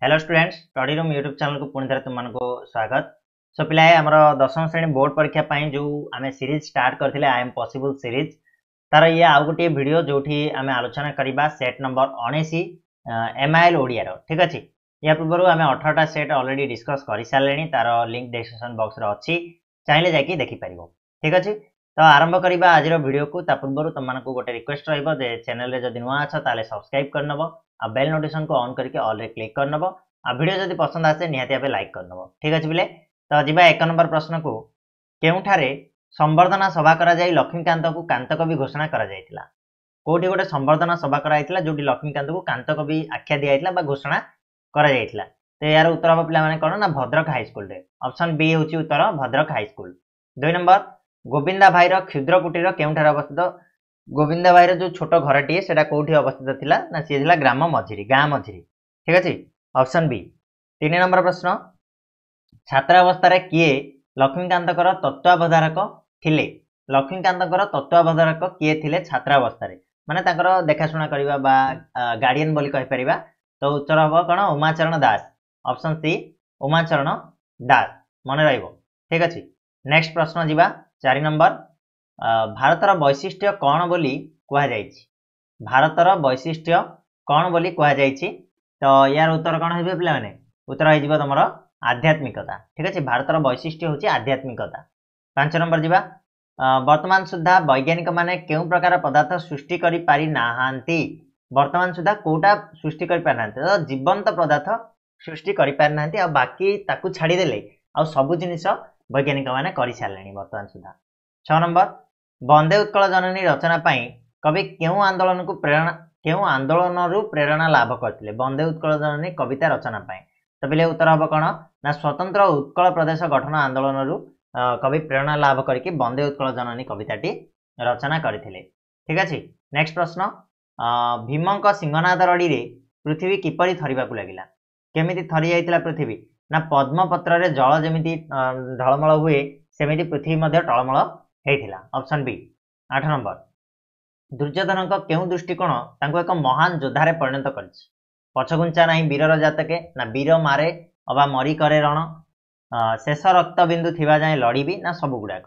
Hello students study room YouTube channel को पुणी थे तुमको स्वागत। सो पिलाए आमर दशम श्रेणी बोर्ड परीक्षा जो आम सीरीज स्टार्ट करते आई एम पॉसिबल सीरीज तार ये आउ गोटे वीडियो जो आम आलोचना करवा सेट नंबर 19 MIL ओडियार ठीक अच्छे। या पूर्व आम 18टा सेट ऑलरेडी डिस्कस कर सारे तार लिंक डिस्क्रिप्शन बॉक्स रे अच्छी चाहिए जाकि देखिपर ठीक अच्छे। तो आरंभ करवा आज वीडियो को पूर्व तुमको गोटे रिक्वेस्ट रे चैनल रे जदि नुआ अच्छा ताले सब्सक्राइब करनब आ बेल नोटिफिकेशन को ऑन करके ऑल रे क्लिक करनब आ वीडियो जदि पसंद आसे निहाती भाबे लाइक करनब ठीक अच्छे बिले। तो जीवा 1 नंबर प्रश्न को केउठारे संवर्धना सभा करा जाई लक्ष्मीकांत को कांत कवि घोषणा करा जायतिला। कोठी गोटे संवर्धना सभा करा जायतिला जोटी लक्ष्मीकांत को कांत कवि आख्या दिया जायतिला बा घोषणा करा जायतिला। तो यार उत्तर हम पिला माने कोन ना भद्रक हाई स्कूल रे ऑप्शन बी होची उत्तर Bhadrak high school. 2 number Govinda भाईर क्षुद्र कुटीर केउठारे अवस्थित। गोविंदा भाईर जो छोट घरटी सेटा कोठी अवस्थित थिला ना सी थिला ग्राम मझिरी गाँ मझिरी ठीक अछि ऑप्शन बी। 3 नंबर प्रश्न छात्रावस्था रे किए लक्ष्मीकांतकर तत्वावधारक थिले। लक्ष्मीकांतकर तत्वावधारक किए थिले छात्रावस्था रे माने ताकर देखाशुना करबा बा गार्डियन बोली कहि परिबा। तो उत्तर हबो कोन उमाचरण दास ऑप्शन सी उमाचरण दास मन रहइबो ठीक अछि। नेक्स्ट प्रश्न जीवा 4 नंबर भारतर वैशिष्ट्य कौन बोली कहा जायछि। भारतर वैशिष्ट्य कौन बोली कहा जायछि। तो यार उत्तर कौन हेबे पिला माने उत्तर हो जिवो तमरो आध्यात्मिकता ठीक अछि। भारतर वैशिष्ट्य होछि आध्यात्मिकता। 5 नंबर जीवा वर्तमान सुधा वैज्ञानिक माने केउ प्रकार पदार्थ सृष्टि करि पारि नाहांती। वर्तमान सुधा कोटा सृष्टि करि पारि नाहांती तो जीवंत पदार्थ सृष्टि करि पारि नाहांती आ बाकी ताकू छाडी देले आ सब जिनिस वैज्ञानिक माने करि सारलेनी वर्तमान सुधा। 6 नंबर वंदे उत्कल जननी रचना पाई कवि केउ आंदोलन को प्रेरणा केउ आंदोलन रु प्रेरणा लाभ करथिले। वंदे उत्कल जननी कविता रचना पाई तो बिले उत्तर हबो कोन ना स्वतंत्र उत्कल प्रदेश गठन आंदोलन रु कवि प्रेरणा लाभ करके वंदे उत्कल जननी कविताटी रचना करथिले ठीक अछि। नेक्स्ट प्रश्न भीमंक सिंहनाद रडी रे पृथ्वी किपरि थरिबाकू लागिला। केमिति थरी जाइतिला पृथ्वी ना पद्मपत्र रे जल जेमिति ढळमळ हुए सेमिति पृथ्वी मध्ये टळमळ हेइथिला ऑप्शन बी। 8 नंबर दुर्योधन केउ दृष्टिकोण तांको एक महान योद्धारे परिणत करछि। पछगुंचा नाही वीरर जातके ना वीर मारे अबा मरी करे रण शेष रक्त बिंदु थिबा जाय लड़ीबी ना सबु गुडाक।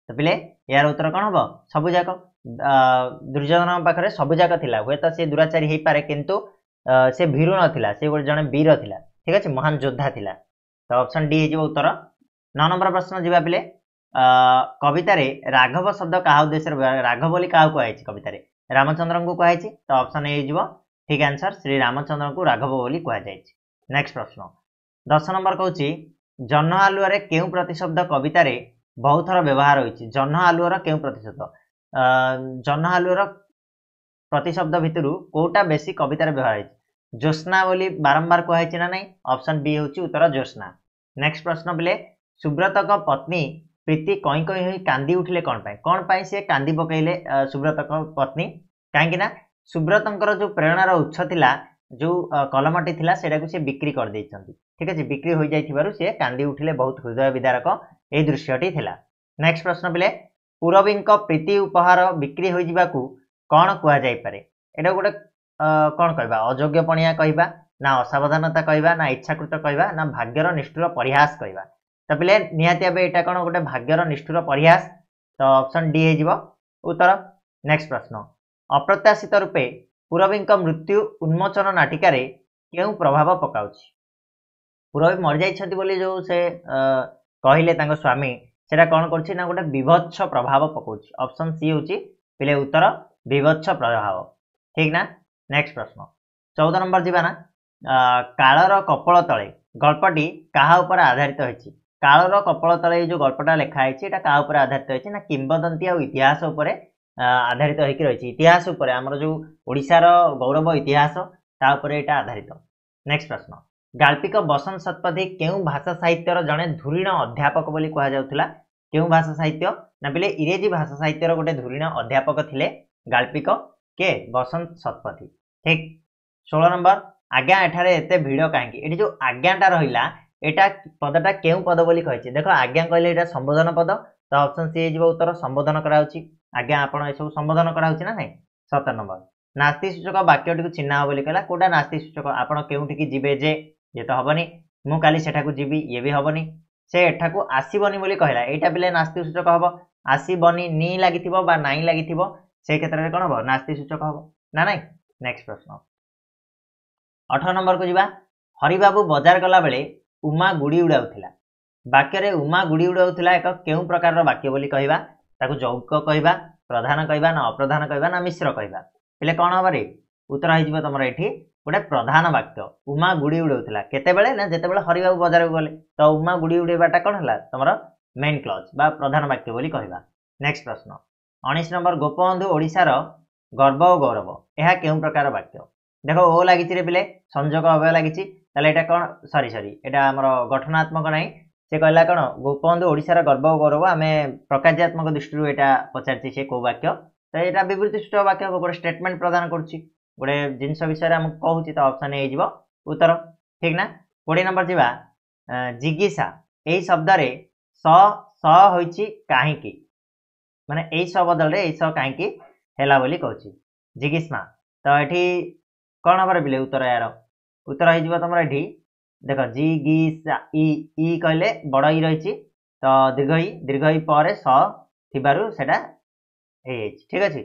तो पिले यार उत्तर कोन हबो सबु जाक। दुर्योधन पाखरे सबु जाक थिला हुए तो से दुराचारी हेइ पारे किंतु से भीरु नथिला से गोटे जने वीर थिला ठीक अछि महान योद्धा थिला। तो ऑप्शन डी हेजिबो उत्तर। 9 नंबर प्रश्न जीवा पिले कविता रे राघव शब्द कहा उद्देश्य राघव बोली क्या कहुई कविता रे रामचंद्र को कहुई तो ऑप्शन ए ठीक आंसर श्री रामचंद्र को राघव बोली कहुई। नेक्स्ट प्रश्न 10 नंबर कहूँ जह्न आलुआ रे केउ प्रतिशब्द कविता रे बहुत थर व्यवहार होइछि। जह्न आलुआर केउ प्रतिशब्द जह्न आलुआर प्रतिशब्द भितरु कोटा बेसी कविता रे व्यवहार होइछि। ज्योत्स्ना बोली बारंबार कहुई ना नहीं ऑप्शन बी होछि उत्तर ज्योत्स्ना। नेक्स्ट प्रश्न बिले सुब्रत का पत्नी प्रीति कई कई हुई कांदी उठिले कौन पाई से कांदी पकईले सुब्रत पत्नी कहीं सुब्रतर जो प्रेरणार उत्स थिला जो कलमटी थिला सेटा को से बिक्री कर देइछंती ठीक है बिक्री हो जाइथिबारु से कांदी उठिले बहुत हृदय विदारक ए दृश्यटी थिला। नेक्स्ट प्रश्न बिले पूरबींक प्रीति उपहार बिक्री हो जिबाकू कौन कुआ जाई पारे। एटा गोटे कौन कहबा अयोग्य पणिया कहबा ना असावधानता कहबा ना इच्छाकृत कहबा ना भाग्यर निष्ठुर परिहास कहबा। तो पिले निहाती भाबे एटा कोन गोटे भाग्यर निष्ठुर परिहास तो ऑप्शन डी हेजिबो उत्तर। नेक्स्ट प्रश्न अप्रत्याशित रूपे पूरबींक मृत्यु उन्मोचन नाटिका रे केउ प्रभाव पकाउछि। पूरबी मर जाइछथि बोली जो से कहिले तांको स्वामी सेटा कोन करछि ना गोटे विभत्स प्रभाव पकाउछि ऑप्शन सी होछि पिले उत्तर विभत्स प्रभाव ठीक ना। नेक्स्ट प्रश्न 14 नंबर जीवा ना कालर कपल तळे गल्पटी काहा ऊपर आधारित होइछि। कालर कपल तले जो गल्पटा लिखा है क्या ऊपर आधारित होइछि ना किंबदंती और इतिहास ऊपर आधारित होइछि रहिछि। इतिहास ऊपर हमर जो ओडिशार गौरव इतिहास ता ऊपर एटा आधारित। नेक्स्ट प्रश्न गाल्पिक बसंत शतपथी केउ भाषा साहित्यर जने धुरीण अध्यापक बोली कहा जाउथला। केउ भाषा साहित्य ना बिले इंग्रेजी भाषा साहित्यर गोटे धुरीण अध्यापक थिले गाल्पिक के बसंत शतपथी ठीक। 16 नंबर आज्ञा एठारे एते भिड़ काहेकि एठी जो आज्ञाटा रहिला एटा पदटा केउ पद बोली कहिछि। देखो आज्ञा कहले एटा संबोधन पद तो ऑप्शन सी हेजिबो उत्तर संबोधन कराउछि। आज्ञा आपण ए सब संबोधन कराउछि ना नहीं। 17 नंबर नास्ति सूचक वाक्यटी को चिन्ह बोली कहला कोटा नास्ति सूचक आपण केउठी की जिवे जे ये तो हबनी मु काली सेठाकू जीवी ये भी हबनी से एठाकू आसीबनी बोली कहला एटा पिले नास्ति सूचक हबो आसीबनी नी लागिथिबो बा नाई लागिथिबो से क्षेत्र रे कोन हबो नास्ति सूचक हबो ना नाही नेक्स्ट प्रश्न 18 नंबर को जीवा हरि बाबू बाजार गला बेले उमा गुडी उडाउथिला वाक्य रे उमा गुडी उडाउथिला एक केउ प्रकार रो वाक्य बोली कहबा ताकू जौक कहबा प्रधान कहबा ना अप्रधान कहबा ना मिश्र कहबा पिले कोन हबरे उत्तर आइ जीव तमरा एठी गोटे प्रधान वाक्य उमा गुडी उडाउथिला केते बेले ना जेते बेले हरि बाबू बाजार गले तो उमा गुडी उडेबाटा कोन हला तमरा मेन क्लॉज बा प्रधान वाक्य बोली कहबा नेक्स्ट प्रश्न 19 नंबर गोपबंधु ओडिसा रो गर्व और गौरव यह केउ प्रकार वाक्य देखो ओ लागिछि रे पिले संयोग अवय लागिछि ताले एटा कोन सॉरी एटा हमर गठनात्मक नै से कहला कोन गोपबंधु ओडिसा रो गर्व और गौरव आमे प्रकार्यात्मक दृष्टि एटा पचारछि से को वाक्य तो एटा विवृत्ति सूचक वाक्य गोटे स्टेटमेंट प्रदान करछि गोटे जिंस विषय हम कहूछि तो ऑप्शन ए जीवो उत्तर ठीक ना 20 नंबर जीवा जिज्ञासा एई शब्द रे स स होइछि काहे की माने एई स बदल रे एई स काहे की हेला बोली कहछि जिज्ञासा तो एठी कोन हबर बिले उत्तर यार उत्तर आइ जीवो तमरा एठी देखो जिज्ञासा ई कहले बड़ ई रहिछि तो दीर्घ ई पर स थिबारु सेटा ठीक अछि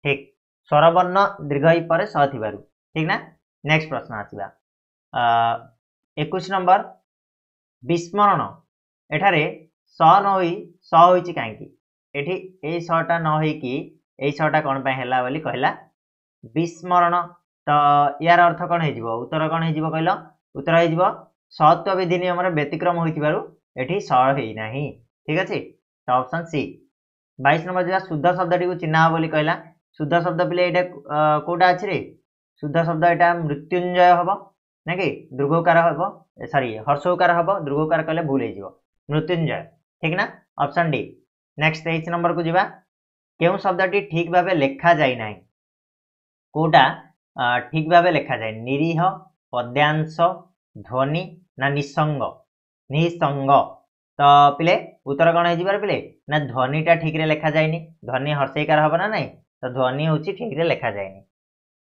ठीक स्वरवर्ण दीर्घ ई पर स थिबारु ठीक ना नेक्स्ट प्रश्न आसीबा 21 नंबर विस्मरण एठारे स न होई स होइछि काहेकि एठी ए सटा न होई कि ए सटा कोन पय हैला बोली कहला विस्मरण तो यार अर्थ कोन हे जिवो उत्तर कोन हे जिवो कहलो उत्तर हे जिवो सत्व विधि नियम रे व्यतिक्रम होइतिबारु एठी स हेई नाही ठीक अछि तो ऑप्शन सी 22 नंबर जा शुद्ध शब्दटी को चिन्हा बोली कहला शुद्ध शब्द पिले एटा कोटा अछि रे शुद्ध शब्द एटा मृत्युंजय हबो नाकि दीर्घकार हबो सॉरी हर्षोकार हबो दीर्घकार कहले भूल हे जिवो मृत्युंजय ठीक ना ऑप्शन डी नेक्स्ट 23 नंबर को जीवा केउ शब्दटी ठीक भाबे लेखा जाई नाही कोटा ठीक भाबे लेखा जाय निरीह पद्यांश ध्वनि ना निसंग निसंग तो पिले उत्तर कोन हे जिबार पिले ना ध्वनिटा ठीक रे लेखा जायनी ध्वनि हर्षयकार हबो ना नाही तो ध्वनि होची ठीक रे लेखा जायनी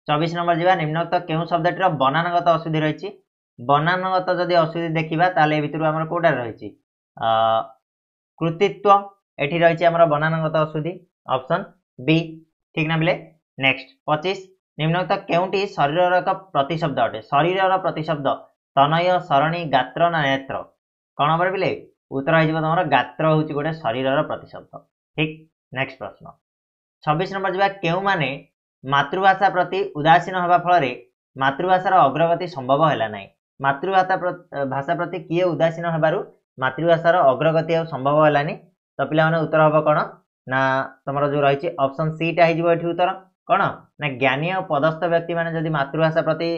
24 नंबर जीवा निम्नोक्त केउ शब्दटीर बनानगत अशुद्धि रहिछि बनानगत जदि अशुद्धि देखिबा ताले भितरु हमर कोडा रहिछि कृतित्व एठी रहिछि हमर बनानगत अशुद्धि ऑप्शन बी ठीक ना बिले नेक्स्ट 25 निम्नोक्त केउटी शरीरर एक प्रतिशब्द अटे शरीरर प्रतिशब्द तनय सरणी गात्र ना नेत्र कोन हमर बिले उत्तर आइ जिवो हमर गात्र होछि गोटे शरीरर प्रतिशब्द ठीक नेक्स्ट प्रश्न 26 नंबर जीवा केउ माने मातृभाषा प्रति उदासीन होबा फल मातृभाषार अग्रगति संभव हैला नाही भाषा प्रति किए उदासीन होबारु मातृभाषार अग्रगति संभव हैलानी तो पिला माने उत्तर हबो कोन ना तमरो जो रहिछि ऑप्शन सी टा हि जिवो एठी उत्तर कोन ना ज्ञानी और पदस्थ व्यक्ति माने जदि मातृभाषा प्रति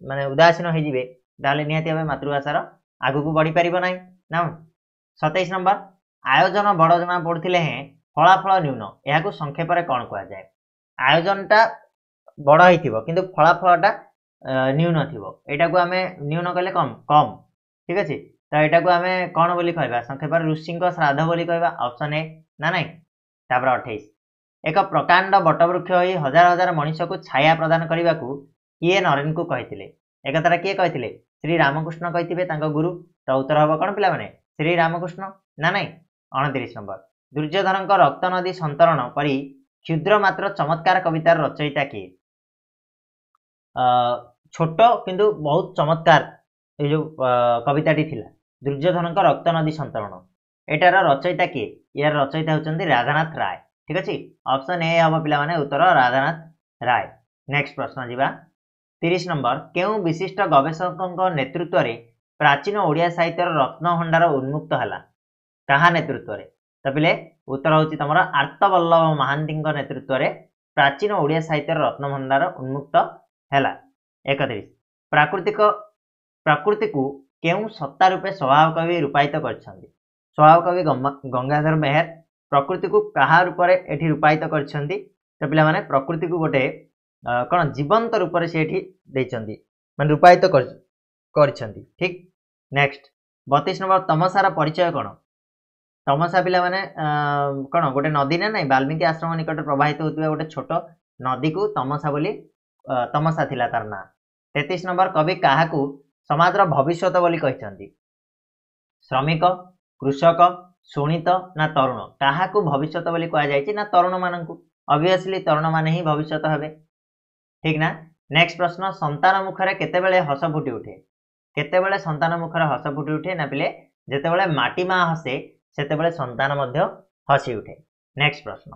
माने उदासीन हो जिवे ताले निहाती भाबे मातृभाषार आगु को बढ़ी परिबो नाही ना 27 नंबर आयोजन बड़ जना पड़थिले हैं फलाफल न्यून याकू संक्षेप रे कोन कहआ जाय आयोजनटा बड़ हिथिबो किंतु फलाफलटा न्यून थिबो एटा को हमें न्यून कहले कम कम ठीक अछि तो एटा को हमें कोन बोली कहबा संक्षेप रे ऋषिंक श्राद्ध बोली कहबा ऑप्शन ए ना नाही तापर 28 एक प्रकांड बटवृक्ष होई हजार हजार मनुष्य को छाया प्रदान करने को किए नरेन को कहते एक तारा किए कहते श्री रामकृष्ण कहते तांको गुरु तो उत्तर हम कौन पिला माने श्री रामकृष्ण ना नहीं 29 नंबर दुर्योधन रक्त नदी संतरण परी क्षुद्र मात्र चमत्कार कवितार रचयिता किए छोट किंतु बहुत चमत्कार ये जो कविताटी थिला दुर्योधन रक्त नदी संतरण एटार रचयिता किए यार रचयिता होचंदी राधानाथ राय ठीक अछि ऑप्शन ए हम पिला माने उत्तर राधानाथ राय नेक्स्ट प्रश्न जीवा 30 नंबर केउ विशिष्ट गवेषकक नेतृत्व रे प्राचीन ओडिया साहित्यर रत्न भंडार उन्मुक्त हला कहा नेतृत्व रे तो पिले उत्तर होची तमरा आर्तवल्लभ महांतीक नेतृत्व रे प्राचीन ओडिया साहित्यर रत्न भंडार उन्मुक्त हला 31 प्रकृति को केउ सत्ता रूपे स्वभाव कवि रूपायित करछन्ती स्वभाव कवि गंगाधर मेहर प्रकृति को कहा रूप से एठी रूपायित करछन्ती तो पिला माने प्रकृति को गोटे कोन जीवंत रूप से एठी देछन्ती माने रूपायित करछन्ती ठीक नेक्स्ट 32 नंबर तमसार परिचय कोन तमसा पिला माने कोन गोटे नदी ना नहीं वाल्मीकि आश्रम निकट प्रवाहित होतबा गोटे छोट नदी को तमसा बोली तमसा थिला तार ना 33 नंबर कवि काहा को समाजर भविष्यत बोली कहिसंती श्रमिक कृषक सुनित ना तरुण क्या भविष्यत बोली कह जाए ना तरुण मानू ऑब्वियसली तरुण माने ही भविष्यत हेबे ठीक ना। नेक्स्ट प्रश्न संतान मुखरे केतेबेले हस फुटी उठे केतेबेले संतान मुखरे हस फुटी उठे ना पिले जेतेबेले माटी माँ हसे सेतेबेले संतान मध्य हसी उठे। नेक्स्ट प्रश्न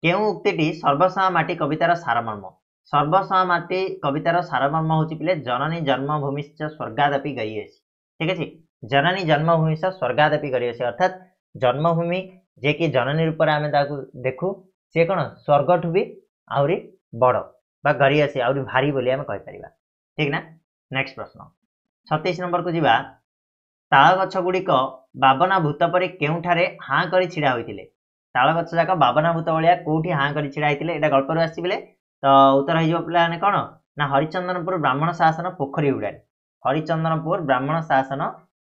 केउ उक्तिटी सर्वसमा माटी कवितार सारमर्म सर्वसमा माटी कवितार सारमर्म होची पिले जननी जन्मभूमिश्च स्वर्गादपि गरीयसी ठीक अछि जननी जन्मभूमिश्च स्वर्गादपि गरीयसी अर्थात जन्मभूमि जे कि जननी रूप में आम देखू सी कौन स्वर्ग ठू भी आहरी बड़ बा गरीयसी आहरी भारी बोली आम कहीपर ठीक ना। नेक्स्ट प्रश्न 36 नंबर को जीवा ताल गछ गुड़िक बाबना भूत परी केउठारे हाँ कर छिड़ा होइतिले ताल गछ जाक बाबना भूत भाया कौटी हाँ कर छिड़ा होइतिले एटा गल्प आसले तो उत्तर हो पे कौन ना हरिचंदनपुर ब्राह्मण शासन पोखरी हुड़ा हरिचंदनपुर ब्राह्मण शासन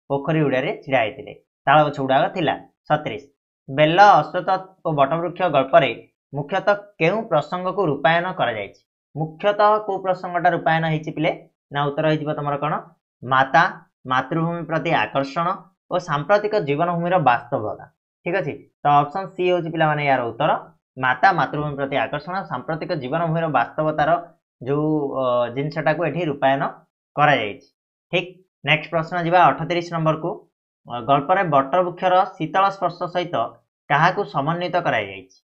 पोखरी हुड़ा छिड़ा होइतिले ताल गछ गुड़ाक थिला। 37 बेल अश्वत्थ और बटवृक्ष गल्परे मुख्यतः केउ प्रसंग को रूपायन करा जायछि मुख्यतः को प्रसंगटा रूपायन होइछि पिले ना उत्तर हो तुम कौन माता मातृभूमि प्रति आकर्षण और सांप्रतिक जीवन भूमि वास्तवता ठीक अच्छे तो ऑप्शन सी हूँ पिला माने यार उत्तर माता मातृभूमि प्रति आकर्षण सांप्रतिक जीवन भूमि वास्तवतार जो जिनसटा को एठी रूपायन करा जायछि ठीक। नेक्स्ट प्रश्न जी 38 नंबर को गल्पर बटवृक्षर शीतल स्पर्श सहित क्या समन्वित करा जायछि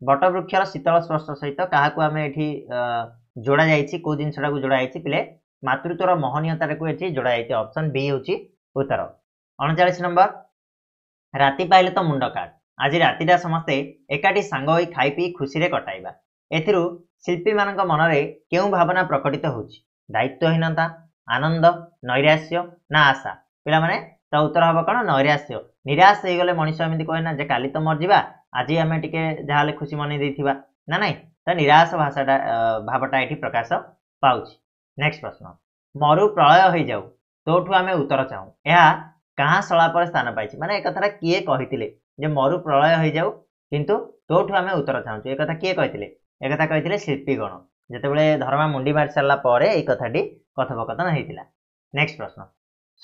बटवृक्षर शीतल स्पर्श सहित क्या आम एठी जोड़ा जायछि को जिनसटा को जोड़ा जायछि पिले मातृत्वर महनीयता को एठी जोड़ा जायछि ऑप्शन बी होछि उत्तर। 39 नंबर राति पाइले तो मुंड काट आज रातिटा समस्ते एकाठी सांग होई खाई पी खुशी रे कटाइबा एथिरु शिल्पी मानक मनरे केउ भावना प्रकटित होछि दायित्वहीनता आनंद नैराश्य ना आशा पिला माने तो उत्तर हम कौन नैराश्य निराश हो गले मनीष एमती कहे ना जे काली तो मरजा आज आम टे जहाँ खुशी मन देथिबा ना नाई तो निराश भाषाटा भावटा ये प्रकाश पाउछि। नेक्स्ट प्रश्न मरु प्रलय हो जाऊ तोठू आम उत्तर चाहूँ यह कहाँ सलापर स्थान पाई माने एक कथा किए कही जे मरु प्रलय हो जाऊ किंतु तोठू आम उत्तर चाहूँ एक कथा किए कही एक कथा कही शिल्पीगण जितेबाला धर्मा मुंडी मारी सारा पर यह कथाटी कथोपकथन होता। नेक्स्ट प्रश्न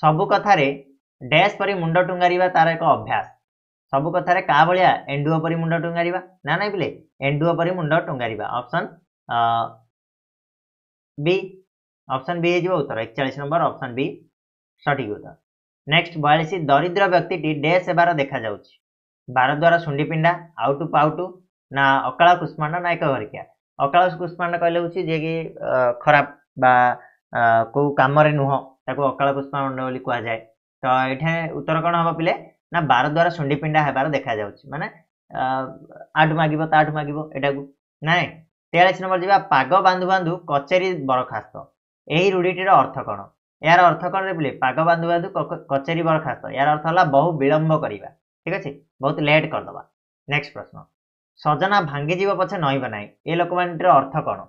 सबु कथारे डैश परी मुंड टुंगारिबा तार एक अभ्यास सबु कथारे का भलिया एंडुओ परी मुंड टुंगारिबा ना नाई पिले एंडुओ परी मुंड टुंगारिबा ऑप्शन बी ऑप्शन बी हो उत्तर 41 नंबर ऑप्शन बी सठिक उत्तर। नेक्स्ट 42 दरिद्र व्यक्ति डैश एबार देखा जाउछि बार द्वारा सुंडी पिंडा आउटु पाउटु ना अकाल कुष्मांड ना एक घरिकिया अकाल कुष्मांड कहले होछि जे कि खराब बा को काम रे नुह ताको अकाल कुष्मांड बोली कहा जाए तो ये उत्तर कौन हम पिले ना बार द्वारा सुंडी पिंडा हेबार देखा जाउछि माने आठ मागिबो ताठ मागिबो एटा को नाइ। 43 नंबर जीवा पाग बांधु बांधु कचेरी बरखास्त यही रूढ़ीटीर अर्थ कौन यार अर्थ कौन रे पिले पाग बांधु बांधु कचेरी बरखास्त यार अर्थ होला बहु विलंब करवा ठीक अच्छे बहुत लेट करदबा। नेक्स्ट प्रश्न सजना भांगी जीव पछे नईब नाई ए लोकमानिटीर अर्थ कौन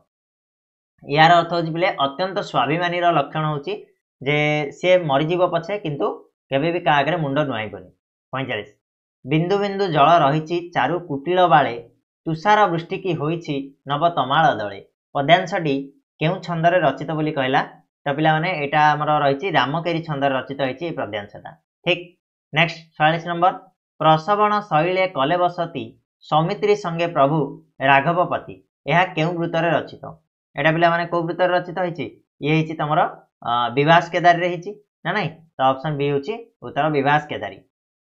यार अर्थ होछि पिले अत्यंत स्वाभिमानी लक्षण होछि जे सी मरीजीव पछे किंतु केबे भी का आगे मुंड नुआईबनी। 45 बिंदु बिंदु जल रही चारु कुटिल बाले तुषार वृष्टि की होइछि नव तमाल दले पद्यांशटी केउ छंदरे रचित बोली कहला तो पिला माने एटा हमर रही रामकेरी छंदरे रचित होइछि पद्यांशटा ठीक। नेक्स्ट 46 नंबर प्रसवण शैले कले बसती सौमित्री संगे प्रभु राघवपति यह केउ वृत्तरे रचित एटा पिला माने को वृत्तरे रचित होइछि ये होइछि तमर विभास केदारी रही ना नाई तो ऑप्शन बी होछि उत्तर विभास केदारी।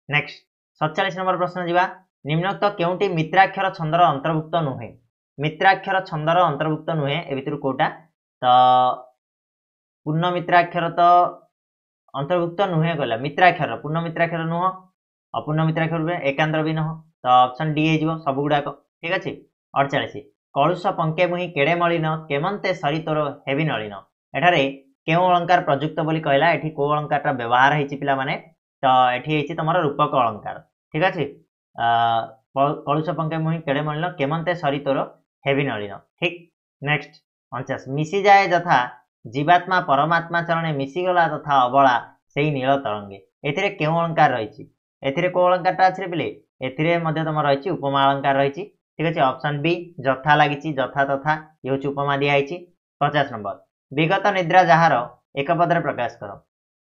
नेक्स्ट 47 नंबर प्रश्न जीवा निम्नोक्त केउटी मित्राक्षर छंदर अंतर्भुक्त नुहे मित्राक्षर छंदर अंतर्भुक्त नुहे ए भितर कोटा तो पूर्ण मित्राक्षर तो अंतर्भुक्त नुहे कहला मित्राक्षर पूर्ण मित्राक्षर नुह अपूर्ण मित्राक्षर एकांतर भी नुह तो ऑप्शन डी हो सब गुड़ाक ठीक अच्छे। 48 कलुष पंके मुहि केड़े मलिन केमंते सरी तोर हेवी नलिन एठारे केउ अलंकार प्रयुक्त बोली कहला एठी को अलंकार व्यवहार होइछि पिला माने तो एठी होइछि तमरो रूपक अलंकार ठीक अच्छे कलुष पंके मुहि केड़े मलिन केमंते सरी तोर हेवी नलिन ठीक। नेक्स्ट 49 मिसी जाए यथा जीवात्मा परमात्मा चरणे मिसीगला तथा अबला सेई नील तरंगे एथिरे केउ अलंकार रहिछि एथिरे को अलंकारटा अछि पिले एथिरे मध्ये तम रहिछि उपमा अलंकार रहिछि ठीक अच्छे ऑप्शन बी जथा लागिछि जथा तथा ये होछि उपमा दिया आइछि। 50 नंबर विगत निद्रा जहार एक पदरे प्रकाश कर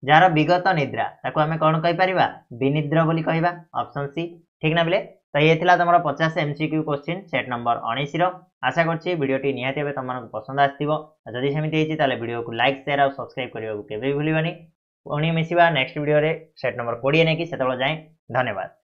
जार विगत निद्रा ताको आमे कौन कहि परिबा विनिद्र बोली कहिबा ऑप्शन सी ठीक ना बिले। तो ये थिला तमरो 50 एमसीक्यू क्वेश्चन सेट नंबर 19 रो। आशा करछि वीडियोटी निहाती भाबे तमनको पसंद आस्थिबो। जदि सेमिति हेछि ताले वीडियो को लाइक शेयर और सब्सक्राइब करियो केबे भूलिबानी। पुणी मिसिबा नेक्स्ट वीडियो रे सेट नंबर 20 नेकी सेतबेला जाय। धन्यवाद।